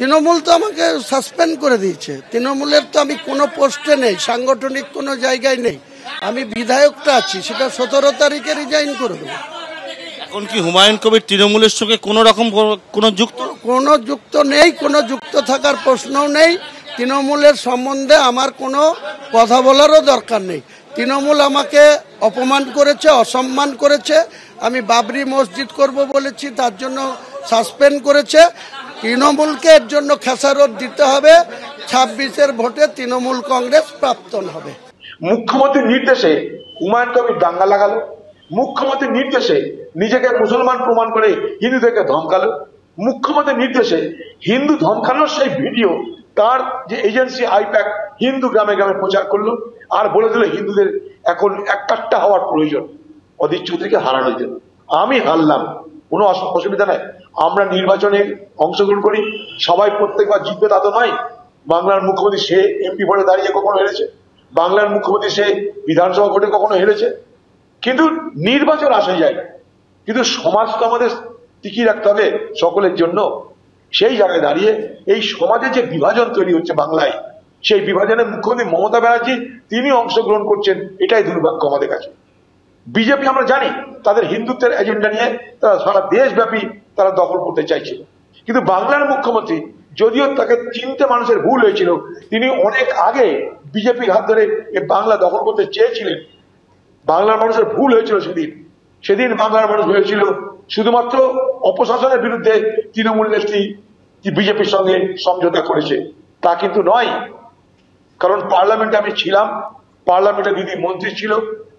তৃণমূল তো আমাকে সাসপেন্ড করে দিয়েছে। তৃণমূলের তো আমি কোনো পোস্টে নেই, সাংগঠনিক কোনো জায়গায় নেই। আমি বিধায়কটা আছি, সেটা 17 তারিখে রিজাইন করে দেবো। এখন কি হুমায়ুন কবির তৃণমূলের সঙ্গে কোনো রকম কোনো যুক্ত নেই, কোনো যুক্ত থাকার প্রশ্নও নেই। তৃণমূলের সম্বন্ধে আমার কোনো কথা বলারও দরকার নেই। তৃণমূল আমাকে অপমান করেছে, অসম্মান করেছে। আমি বাবরি মসজিদ করব বলেছি, তার জন্য সাসপেন্ড করেছে। তৃণমূলকে এর জন্য খেসারত দিতে হবে। 26-এর ভোটে তৃণমূল কংগ্রেস প্রাক্তন হবে। মুখ্যমন্ত্রীর নির্দেশে হুমায়ুন কবির দাঙ্গা লাগালো, মুখ্যমন্ত্রীর নির্দেশে নিজেকে মুসলমান প্রমাণ করে হিন্দুদেরকে ধমকালো, মুখ্যমন্ত্রীর নির্দেশে হিন্দু ধমকানোর সেই ভিডিও তার যে এজেন্সি আইপ্যাক হিন্দু গ্রামে গ্রামে প্রচার করলো, আর বলে দিল হিন্দুদের এখন একাট্টা হওয়ার প্রয়োজন অধীর চৌধুরীকে হারানোর জন্য। আমি হারলাম, কোনো অসুবিধা নাই। আমরা নির্বাচনে অংশগ্রহণ করি, সবাই প্রত্যেকবার জিতবে তা তো নয়। বাংলার মুখ্যমন্ত্রী সে এমপি ভোটে দাঁড়িয়ে কখনো হেরেছে, বাংলার মুখ্যমন্ত্রী সে বিধানসভা ভোটে কখনো হেরেছে, কিন্তু নির্বাচন আসে যায়। কিন্তু সমাজ তো আমাদের টিকিয়ে রাখতে হবে সকলের জন্য। সেই জায়গায় দাঁড়িয়ে এই সমাজে যে বিভাজন তৈরি হচ্ছে বাংলায়, সেই বিভাজনে মুখ্যমন্ত্রী মমতা ব্যানার্জি তিনি অংশগ্রহণ করছেন, এটাই দুর্ভাগ্য আমাদের কাছে। বিজেপি আমরা জানি তাদের হিন্দুত্বের এজেন্ডা নিয়ে তারা সারা দেশব্যাপী তারা দখল করতে চাইছিল, কিন্তু বাংলার মুখ্যমন্ত্রী যদিও তাকে চিনতে মানুষের ভুল হয়েছিল, তিনি অনেক আগে বিজেপির হাত ধরে বাংলা দখল করতে চেয়েছিলেন। বাংলার মানুষের ভুল হয়েছিল সেদিন বাংলার মানুষ হয়েছিল শুধুমাত্র অপশাসনের বিরুদ্ধে তৃণমূল নেত্রী বিজেপির সঙ্গে সমঝোতা করেছে, তা কিন্তু নয়। কারণ পার্লামেন্টে আমি ছিলাম, পার্লামেন্টে দিদি মন্ত্রী ছিল,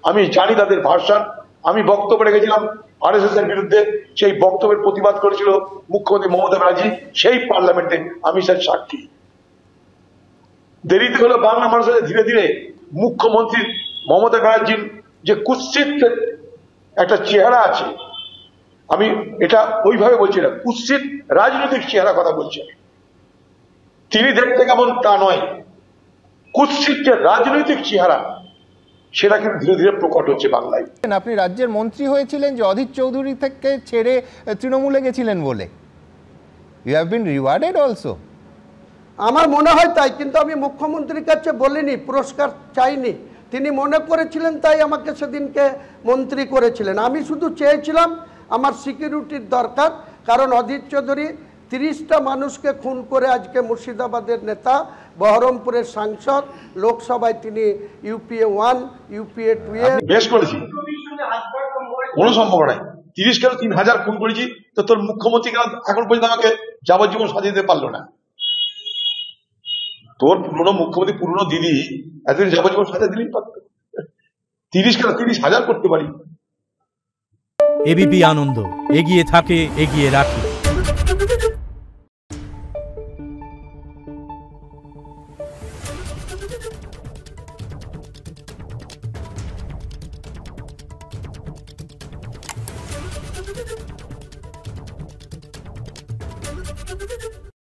আমি জানি তাদের ভার্সন। আমি বক্তব্য রেখেছিলাম আরএসএস এর বিরুদ্ধে, সেই বক্তব্যের প্রতিবাদ করেছিল মুখ্যমন্ত্রী মমতা ব্যানার্জি, সেই পার্লামেন্টে আমি স্যার সাক্ষী। দেরিতে হলো বাংলা মানুষের ধীরে ধীরে মুখ্যমন্ত্রী মমতা ব্যানার্জির যে কুৎসিত একটা চেহারা আছে, আমি এটা ওইভাবে বলছি না, কুৎসিত রাজনৈতিক চেহারা কথা বলছি। তিনি দেখতে কেমন তা নয়, কুৎসিত যে রাজনৈতিক চেহারা সেটা কিন্তু ধীরে ধীরে প্রকট হচ্ছে বাংলায়। আপনি রাজ্যের মন্ত্রী হয়েছিলেন যে অধীর চৌধুরী থেকে ছেড়ে তৃণমূলে গেছিলেন বলে, you have been rewarded also. আমার মনে হয় তাই, কিন্তু আমি মুখ্যমন্ত্রীর কাছে বলিনি, পুরস্কার চাইনি। তিনি মনে করেছিলেন তাই আমাকে সেদিনকে মন্ত্রী করেছিলেন। আমি শুধু চেয়েছিলাম আমার সিকিউরিটির দরকার, কারণ অধীর চৌধুরী 30টা মানুষকে খুন করে আজকে মুর্শিদাবাদের নেতা, বহরমপুরের সাংসদ, লোকসভায় তিনি ইউপিএ 1 ইউপিএ 2 এ বেশ করেছি, কোনো সম্পর্ক নাই। 30 কেন 3000 খুন করেছি, তো তোর মুখ্যমন্ত্রী কেন এখন পর্যন্ত আমাকে যাবজ্জীবন সাজিয়ে দিতে পারলো না? তোর পুরনো মুখ্যমন্ত্রী পুরনো দিদি এতদিন যাবজ্জীবন সাজা দিলেই পারত। 30 কেন 30,000 করতে পারি। এবিপি আনন্দ, এগিয়ে থাকে, এগিয়ে রাখে।